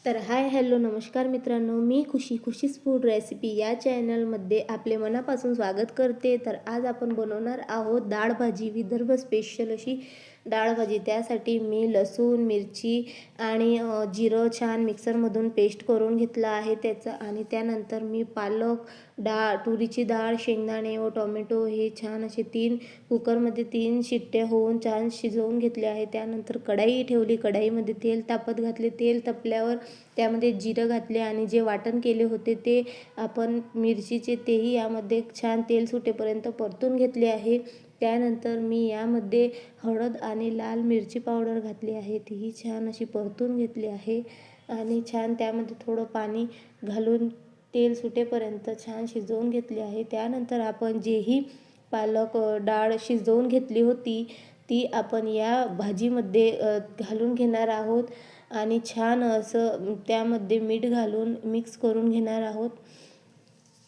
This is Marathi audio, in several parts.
तर हाय हॅलो नमस्कार मित्रांनो, मी खुशीच फूड रेसिपी या चॅनलमध्ये आपले मनापासून स्वागत करते. तर आज आपण बनवणार आहोत डाळ भाजी, विदर्भ स्पेशल अशी डाळ भाजी. त्यासाठी मी लसूण, मिरची आणि जिरं छान मिक्सरमधून पेस्ट करून घेतलं आहे त्याचं. आणि त्यानंतर मी पालक, डाळ, तुरीची डाळ, शेंगदाणे व टोमॅटो हे छान असे कुकरमध्ये 3 शिट्ट्या होऊन छान शिजवून घेतले आहे. त्यानंतर कढाई ठेवली, कढाईमध्ये तेल तापत घातले. तेल तापल्यावर त्यामध्ये जिरं घातले आणि जे वाटण केले होते ते आपण मिरचीचे तेही यामध्ये छान तेल सुटेपर्यंत परतून घेतले आहे. त्यानंतर मी यामध्ये हळद आणि लाल मिरची पावडर घातली आहे, तीही छान अशी परतून घेतली आहे. आणि छान त्यामध्ये थोडं पाणी घालून तेल सुटेपर्यंत छान शिजवून घेतले आहे. त्यानंतर आपण जेही पालक डाळ शिजवून घेतली होती ती आपण या भाजीमध्ये घालून घेणार आहोत आणि छान असं त्यामध्ये मीठ घालून मिक्स करून घेणार आहोत.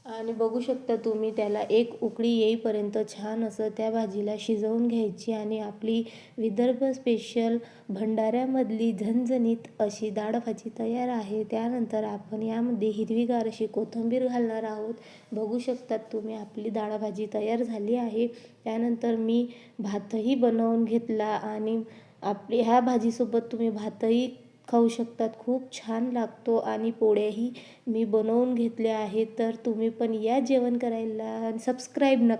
आणि बघू शकता तुम्ही त्याला एक उकळी येईपर्यंत छान असं त्या भाजीला शिजवून घ्यायची. आणि आपली विदर्भ स्पेशल भंडाऱ्यामधली झणझणीत अशी डाळ भाजी तयार आहे. त्यानंतर आपण यामध्ये हिरवीगार अशी कोथिंबीर घालणार आहोत. बघू शकतात तुम्ही आपली डाळ भाजी तयार झाली आहे. त्यानंतर मी भातही बनवून घेतला आणि आपली ह्या भाजीसोबत तुम्ही भातही खाऊ शकतात, खूप छान लागतो. आणि पोळ्याही मी बनवून घेतल्या आहेत. तर तुम्ही पण या जेवण करायला. सबस्क्राईब नका